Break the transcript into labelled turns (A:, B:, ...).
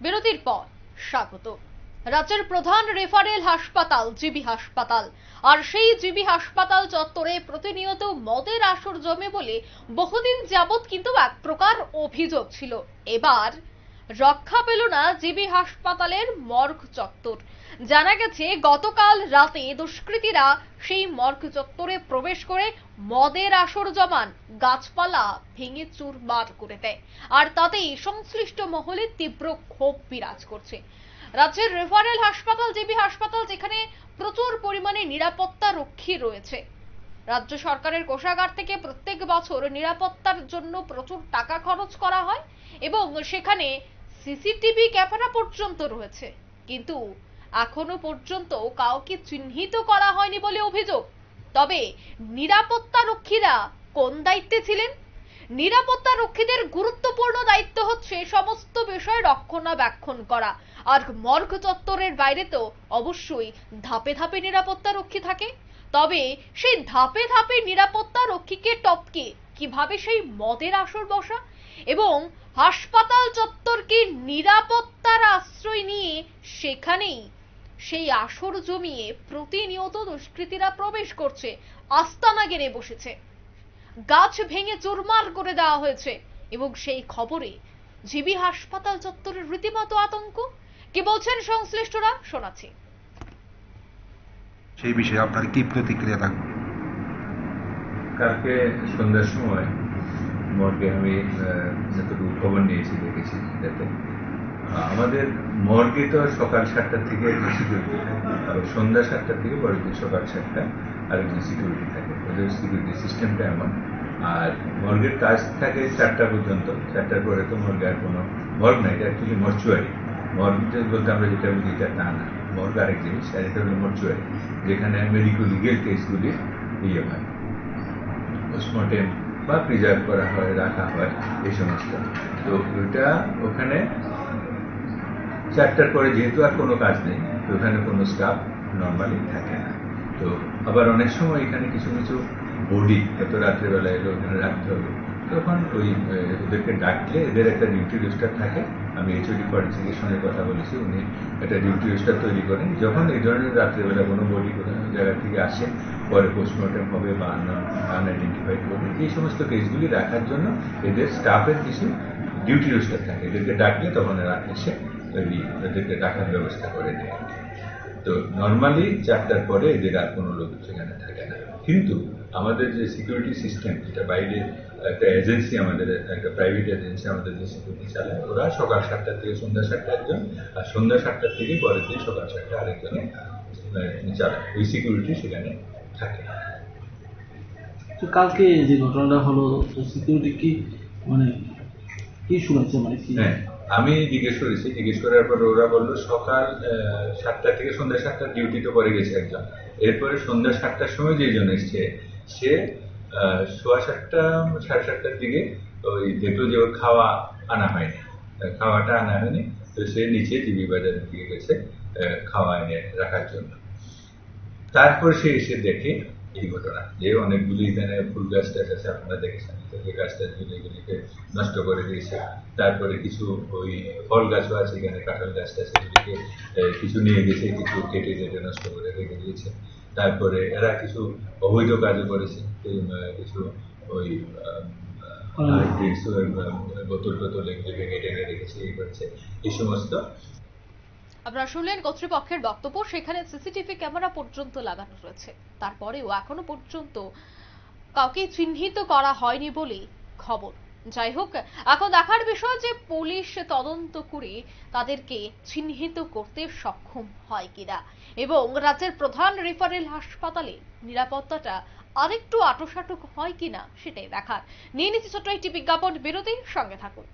A: বিরতির পর স্বাগত। রাজ্যের প্রধান রেফারেল হাসপাতাল জিবি হাসপাতাল, আর সেই জিবি হাসপাতাল চত্বরে প্রতিনিয়ত মদের আসর জমে বলে বহুদিন যাবৎ কিন্তু এক প্রকার অভিযোগ ছিল। এবার রক্ষা পেল না জিবি হাসপাতালের মর্গ চত্বর। জানা গেছে গতকাল রাতে দুষ্কৃতীরা সেই মর্গ চত্বরে প্রবেশ করে মদের আসর জমান, গাছপালা ভেঙে চুরমার করে দেয়, আর তাতেই সংশ্লিষ্ট মহলে তীব্র ক্ষোভ বিরাজ করছে। রাজ্যের রেফারেল হাসপাতাল জিবি হাসপাতাল, যেখানে প্রচুর পরিমাণে নিরাপত্তা রক্ষী রয়েছে, রাজ্য সরকারের কোষাগার থেকে প্রত্যেক বছর নিরাপত্তার জন্য প্রচুর টাকা খরচ করা হয় এবং সেখানে সিসিটিভি ক্যামেরা পর্যন্ত রয়েছে, কিন্তু এখনো পর্যন্ত কাউকে চিহ্নিত করা হয়নি বলে অভিযোগ। তবে নিরাপত্তা রক্ষীরা কোন দায়িত্বে ছিলেন? নিরাপত্তা রক্ষীদের গুরুত্বপূর্ণ দায়িত্ব হচ্ছে সমস্ত বিষয় রক্ষণাবেক্ষণ করা, আর মর্গ চত্বরের বাইরে তো অবশ্যই ধাপে ধাপে নিরাপত্তা রক্ষী থাকে। তবে সেই ধাপে ধাপে নিরাপত্তা রক্ষীকে টপকে কিভাবে সেই মদের আসর বসা এবং হাসপাতাল চত্বরকে নিরাপত্তার আশ্রয় নিয়ে সেখানেই সেই আসর জমিয়ে প্রতিনিয়ত দুষ্কৃতীরা প্রবেশ করছে, আস্তানা গেড়ে বসেছে, গাছ ভেঙে চুরমার করে দেওয়া হয়েছে এবং সেই খবরে জিবি হাসপাতাল চত্বরের রীতিমতো আতঙ্ক। কি বলছেন সংশ্লিষ্টরা, শোনাচ্ছি।
B: সেই বিষয়ে আপনার কি প্রতিক্রিয়া থাকবে?
C: কালকে সন্ধ্যার সময় মর্গে আমি যতটুকু খবর নিয়েছি দেখেছি, যাতে আমাদের মর্গে তো সকাল 7টা থেকে সিকিউরিটি থাকে, আর সন্ধ্যা 7টা থেকে পরের দিন সকাল 7টা আরেকজন সিকিউরিটি থাকে। ওদের সিকিউরিটি সিস্টেমটা এমন। আর মর্গের কাজ থাকে 4টা পর্যন্ত। 4টার পরে তো মর্গে আর কোনো মর্গ নাই, এটা অ্যাকচুয়ালি মর্চুয়ারি। মর্গ বলতে আমরা যেটা বুঝি এটা তা না, মর্গ আরেক জিনিস, আর এটা হলো মর্চুয়ারি, যেখানে মেডিকো লিগেল কেসগুলি ইয়ে হয়, পোস্টমর্টেম বা প্রিজার্ভ করা হয়, রাখা হয়, এই সমস্ত। তো ওইটা ওখানে 4টার পরে যেহেতু আর কোনো কাজ নেই, তো ওখানে কোনো স্টাফ নর্মালি থাকে না। তো আবার অনেক সময় এখানে কিছু কিছু বডি এত রাত্রেবেলা এলো ওখানে রাখতে হবে, তখন ওই ওদেরকে ডাকলে এদের একটা ডিউটি রোস্টার থাকে। আমি এইচওডি ফরেন্সিকের সঙ্গে কথা বলেছি, উনি একটা ডিউটি রোস্টার তৈরি করেন। যখন এই ধরনের রাত্রেবেলা কোনো বডি কোনো জায়গা থেকে আসে, পরে পোস্টমর্টম হবে বা আনআইডেন্টিফাইড করবে, এই সমস্ত কেসগুলি রাখার জন্য এদের স্টাফের কিছু ডিউটি রোস্টার থাকে। এদেরকে ডাকলে তখন এরা এসে এদেরকে রাখার ব্যবস্থা করে দেয়। তো নর্মালি 4টার পরে এদের আর কোনো লোক সেখানে থাকে না। কিন্তু আমাদের যে সিকিউরিটি সিস্টেম, যেটা বাইরে একটা এজেন্সি, আমাদের একটা প্রাইভেট এজেন্সি আমাদের যে সিকিউরিটি চালায়, ওরা সকাল 7টা থেকে সন্ধ্যা 7টা একজন, আর সন্ধ্যা 7টা থেকে পরের দিন সকাল 7টা আরেকজনে চালায়। ওই সিকিউরিটি সেখানে থাকে।
D: তো কালকে যে ঘটনাটা হলো, সিকিউরিটি কি মানে কি শুনেছে, মানে কি?
C: হ্যাঁ, আমি জিজ্ঞেস করেছি, জিজ্ঞেস করার পর ওরা বললো সকাল 7টা থেকে সন্ধ্যা 7টার ডিউটি তো করে গেছে একজন, এরপরে সন্ধ্যা 7টার সময় যেজন এসছে সে 7:15 7:30টার দিকে ওই দেখলো যে ওর খাওয়া আনা হয়নি, খাওয়াটা আনা হয়নি। তো সে নিচে জিবি বাজারের দিকে গেছে খাওয়া এনে রাখার জন্য। তারপর সে এসে দেখে এই ঘটনা, যে অনেকগুলি এখানে ফুল গাছ টাছ আছে, আপনারা দেখেছেন, যে গাছ টাছগুলি এগুলিকে নষ্ট করে দিয়েছে। তারপরে কিছু ওই ফল গাছও আছে এখানে, কাঁঠাল গাছ টাছ, এগুলিকে কিছু নিয়ে গেছে, কিছু কেটে কেটে নষ্ট করে রেখে দিয়েছে। তারপরে এরা কিছু অবৈধ কাজও করেছে, কিছু ওই বোতল টোতল এগুলি ভেঙে টেনে রেখেছে, এই করেছে, এই সমস্ত।
A: আপনারা শুনলেন কর্তৃপক্ষের বক্তব্য। সেখানে সিসিটিভি ক্যামেরা পর্যন্ত লাগানো রয়েছে, তারপরেও এখনো পর্যন্ত কাউকে চিহ্নিত করা হয়নি বলে খবর। যাই হোক, এখন দেখার বিষয় যে পুলিশ তদন্ত করে তাদেরকে চিহ্নিত করতে সক্ষম হয় কিনা এবং রাজ্যের প্রধান রেফারেল হাসপাতালে নিরাপত্তাটা আরেকটু আঁটোসাঁটো হয় কিনা সেটাই দেখার। নিয়ে নিচ্ছি ছোট্ট একটি বিজ্ঞাপন বিরতি, সঙ্গে থাকুন।